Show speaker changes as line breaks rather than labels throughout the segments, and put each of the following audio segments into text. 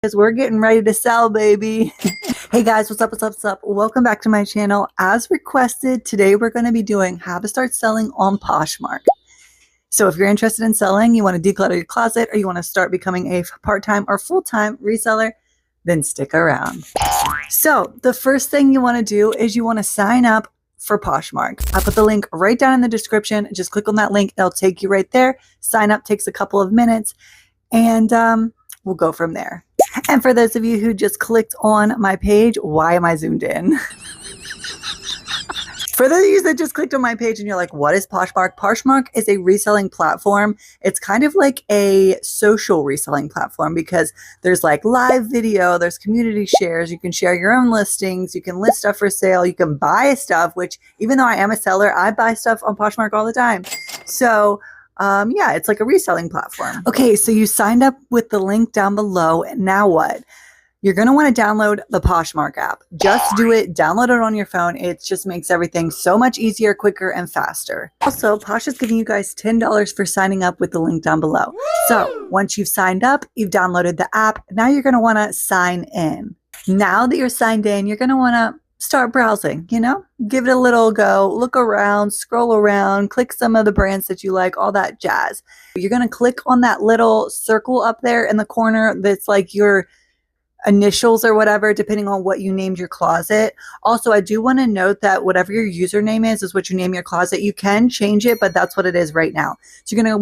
because we're getting ready to sell, baby. Hey guys, what's up, what's up? Welcome back to my channel. As requested, today we're going to be doing how to start selling on Poshmark. So if you're interested in selling, you want to declutter your closet, or you want to start becoming a part-time or full-time reseller, then stick around. So the first thing you want to do is you want to sign up for Poshmark. I put the link right down in the description. Just click on that link. It'll take you right there. Sign up takes a couple of minutes, and we'll go from there. And for those of you who just clicked on my page, why am I zoomed in? For those of you that just clicked on my page and you're like, what is Poshmark? Poshmark is a reselling platform. It's kind of like a social reselling platform because there's like live video, there's community shares, you can share your own listings, you can list stuff for sale, you can buy stuff, which even though I am a seller, I buy stuff on Poshmark all the time. So yeah, it's like a reselling platform. Okay, so you signed up with the link down below. Now what? You're going to want to download the Poshmark app. Just do it. Download it on your phone. It just makes everything so much easier, quicker, and faster. Also, Posh is giving you guys $10 for signing up with the link down below. So once you've signed up, you've downloaded the app. Now you're going to want to sign in. Now that you're signed in, you're going to want to start browsing, give it a little go, look around, scroll around, click some of the brands that you like, all that jazz. You're going to click on that little circle up there in the corner that's like your initials or whatever, depending on what you named your closet. Also, I do want to note that whatever your username is what you name your closet. You can change it, but that's what it is right now. So you're going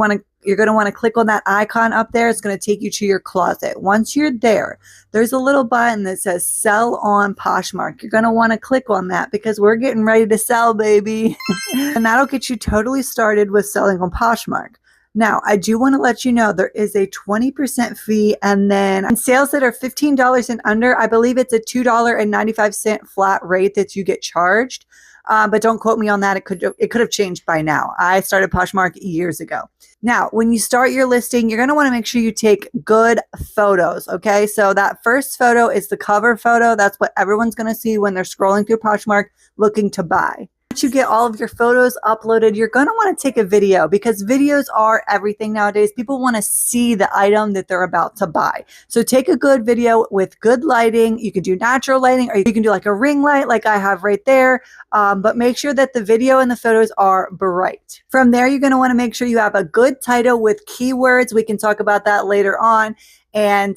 to want to click on that icon up there. It's going to take you to your closet. Once you're there, there's a little button that says sell on Poshmark. You're going to want to click on that because we're getting ready to sell, baby. And that'll get you totally started with selling on Poshmark. Now, I do want to let you know there is a 20% fee, and then on sales that are $15 and under, I believe it's a $2.95 flat rate that you get charged. But don't quote me on that. It could have changed by now. I started Poshmark years ago. Now, when you start your listing, you're going to want to make sure you take good photos. Okay, so that first photo is the cover photo. That's what everyone's going to see when they're scrolling through Poshmark looking to buy. Once you get all of your photos uploaded, you're going to want to take a video because videos are everything nowadays. People want to see the item that they're about to buy. So take a good video with good lighting. You can do natural lighting, or you can do like a ring light like I have right there. But make sure that the video and the photos are bright. From there, you're going to want to make sure you have a good title with keywords. We can talk about that later on. And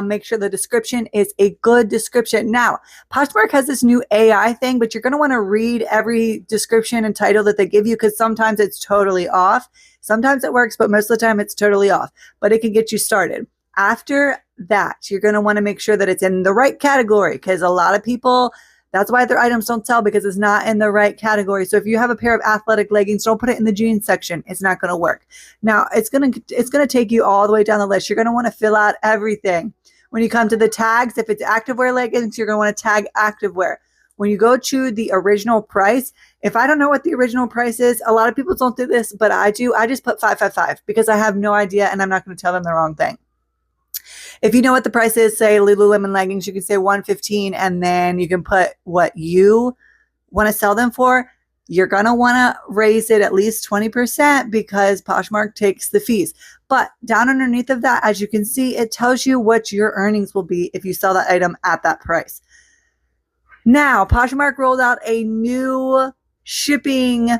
make sure the description is a good description. Now, Poshmark has this new AI thing, but you're going to want to read every description and title that they give you because sometimes it's totally off. Sometimes it works, but most of the time it's totally off. But it can get you started. After that, you're going to want to make sure that it's in the right category because a lot of people, that's why their items don't sell because it's not in the right category. So if you have a pair of athletic leggings, don't put it in the jeans section. It's not going to work. Now, it's going to take you all the way down the list. You're going to want to fill out everything. When you come to the tags, if it's activewear leggings, you're going to want to tag activewear. When you go to the original price, if I don't know what the original price is, a lot of people don't do this, but I do. I just put 555 because I have no idea and I'm not going to tell them the wrong thing. If you know what the price is, say Lululemon leggings, you can say $115, and then you can put what you want to sell them for. You're going to want to raise it at least 20% because Poshmark takes the fees. But down underneath of that, as you can see, it tells you what your earnings will be if you sell that item at that price. Now, Poshmark rolled out a new shipping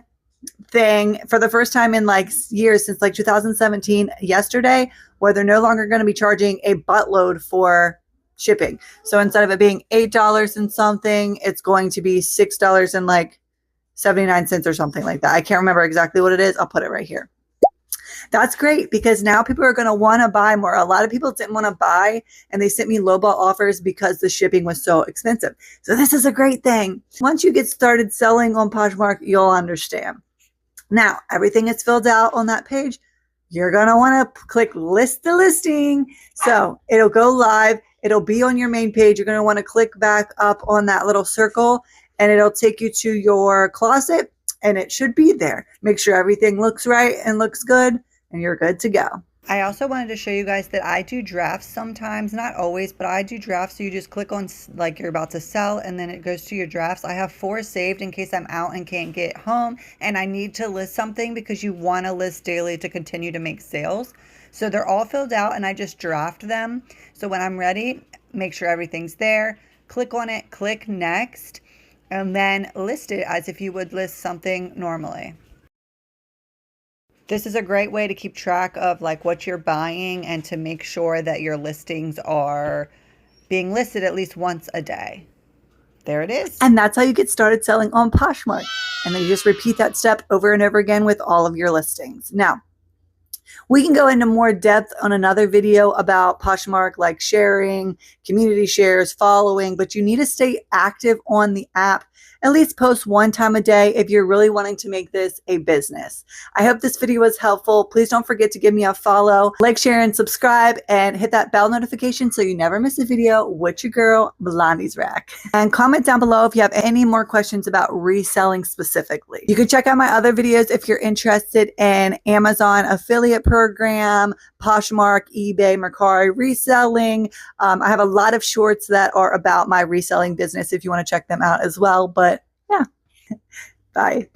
thing for the first time in like years, since like 2017 yesterday, where they're no longer going to be charging a buttload for shipping. So instead of it being $8 and something, it's going to be $6 and like 79 cents or something like that. I can't remember exactly what it is. I'll put it right here. That's great because now people are going to want to buy more. A lot of people didn't want to buy and they sent me lowball offers because the shipping was so expensive. So this is a great thing. Once you get started selling on Poshmark, you'll understand. Now, everything is filled out on that page. You're going to want to click list the listing. So it'll go live. It'll be on your main page. You're going to want to click back up on that little circle and it'll take you to your closet and it should be there. Make sure everything looks right and looks good and you're good to go. I also wanted to show you guys that I do drafts sometimes, not always, but I do drafts. So you just click on like you're about to sell and then it goes to your drafts. I have 4 saved in case I'm out and can't get home and I need to list something because you want to list daily to continue to make sales. So they're all filled out and I just draft them. So when I'm ready, make sure everything's there, click on it, click next, and then list it as if you would list something normally. This is a great way to keep track of like what you're buying and to make sure that your listings are being listed at least once a day. There it is. And that's how you get started selling on Poshmark. And then you just repeat that step over and over again with all of your listings. Now, we can go into more depth on another video about Poshmark, like sharing, community shares, following, but you need to stay active on the app. At least post one time a day if you're really wanting to make this a business. I hope this video was helpful. Please don't forget to give me a follow, like, share, and subscribe, and hit that bell notification so you never miss a video with your girl, Blondie's Rack. And comment down below if you have any more questions about reselling specifically. You can check out my other videos if you're interested in Amazon affiliate program, Poshmark, eBay, Mercari reselling. I have a lot of shorts that are about my reselling business if you want to check them out as well. But yeah, bye.